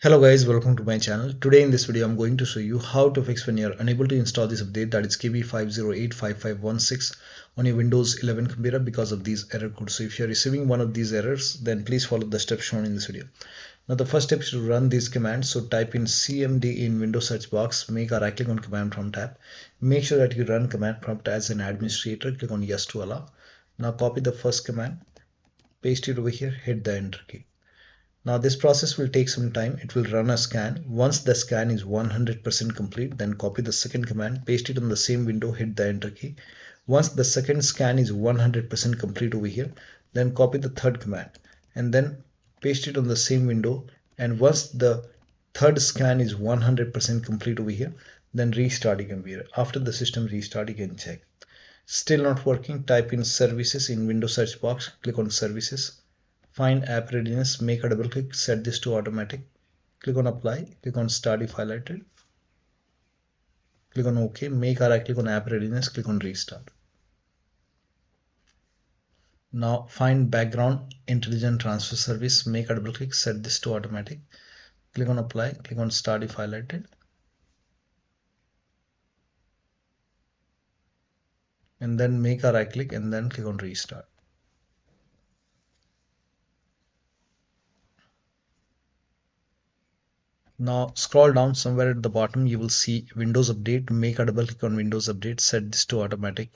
Hello guys, welcome to my channel. Today in this video I'm going to show you how to fix when you're unable to install this update, that is KB5085516 on your Windows 11 computer because of these error codes. So if you're receiving one of these errors, then please follow the steps shown in this video. Now the first step is to run these commands. So type in cmd in Windows search box, make a right click on command prompt tab. Make sure that you run command prompt as an administrator, click on yes to allow. Now copy the first command, paste it over here, hit the enter key. Now this process will take some time. It will run a scan. Once the scan is 100% complete, then copy the second command, paste it on the same window, hit the enter key. Once the second scan is 100% complete over here, then copy the third command and then paste it on the same window. And once the third scan is 100% complete over here, then restart your computer. After the system restart, you can check. Still not working, type in services in Windows search box, click on services. Find app readiness, make a double click, set this to automatic, click on apply, click on start if highlighted, click on OK, make a right click on app readiness, click on restart. Now find background intelligent transfer service, make a double click, set this to automatic, click on apply, click on start if highlighted, and then make a right click and then click on restart. Now scroll down, somewhere at the bottom you will see Windows Update. Make a double click on Windows Update, set this to automatic,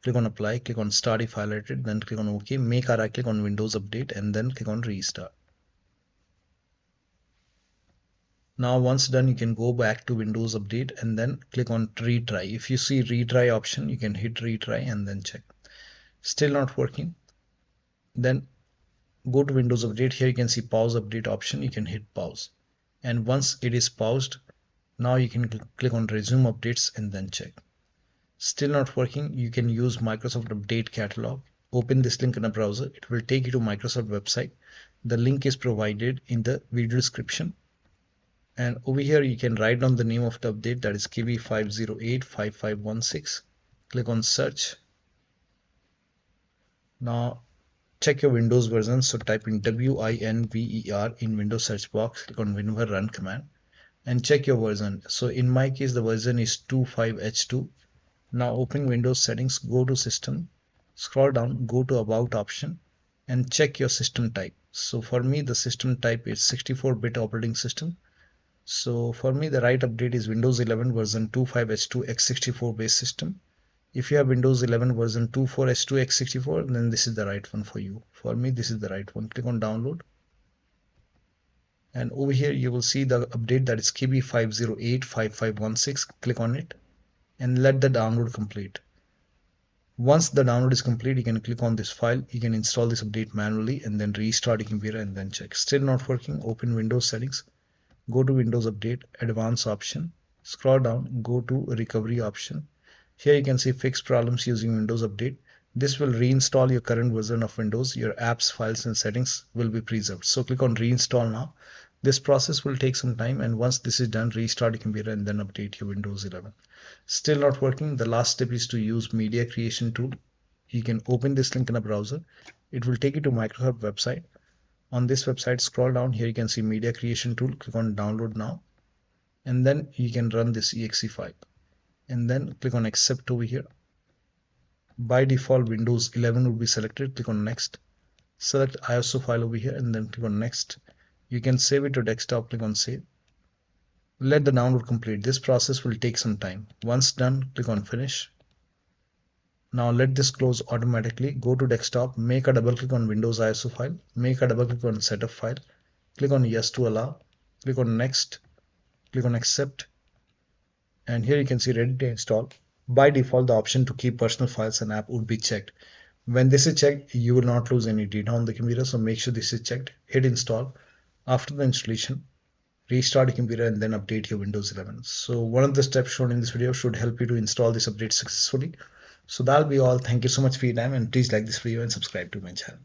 click on apply, click on start if highlighted, then click on OK, make a right click on Windows Update and then click on restart. Now once done, you can go back to Windows Update and then click on retry. If you see retry option, you can hit retry and then check. Still not working, then go to Windows Update. Here you can see pause update option, you can hit pause. And once it is paused, now you can click on resume updates and then check. Still not working, you can use Microsoft Update Catalog. Open this link in a browser, it will take you to Microsoft website. The link is provided in the video description, and over here you can write down the name of the update, that is KB5085516. click on search. Now check your Windows version, so type in WINVER in Windows search box, click on WinVer run command and check your version. So in my case the version is 25H2. Now open Windows settings, go to system, scroll down, go to about option and check your system type. So for me the system type is 64-bit operating system. So for me the right update is Windows 11 version 25H2 x64 based system. If you have Windows 11 version 24H2 x64, then this is the right one for you. For me, this is the right one. Click on download. And over here, you will see the update, that is KB5085516. Click on it and let the download complete. Once the download is complete, you can click on this file. You can install this update manually and then restart your computer and then check. Still not working, open Windows settings. Go to Windows Update, Advanced option. Scroll down, go to Recovery option. Here you can see fix problems using Windows Update. This will reinstall your current version of Windows. Your apps, files and settings will be preserved. So click on reinstall now. This process will take some time, and once this is done, restart your computer and then update your Windows 11. Still not working, the last step is to use media creation tool. You can open this link in a browser. It will take you to Microsoft website. On this website, scroll down, here you can see media creation tool. Click on download now and then you can run this exe file. And then click on accept over here. By default Windows 11 will be selected. Click on next, select ISO file over here and then click on next. You can save it to desktop, click on save. Let the download complete. This process will take some time. Once done, click on finish. Now let this close automatically. Go to desktop, make a double click on Windows ISO file, make a double click on setup file, click on yes to allow, click on next, click on accept. And here you can see ready to install. By default, the option to keep personal files and app would be checked. When this is checked, you will not lose any data on the computer, so make sure this is checked. Hit install. After the installation, restart your computer and then update your Windows 11. So one of the steps shown in this video should help you to install this update successfully. So that'll be all. Thank you so much for your time, and please like this video and subscribe to my channel.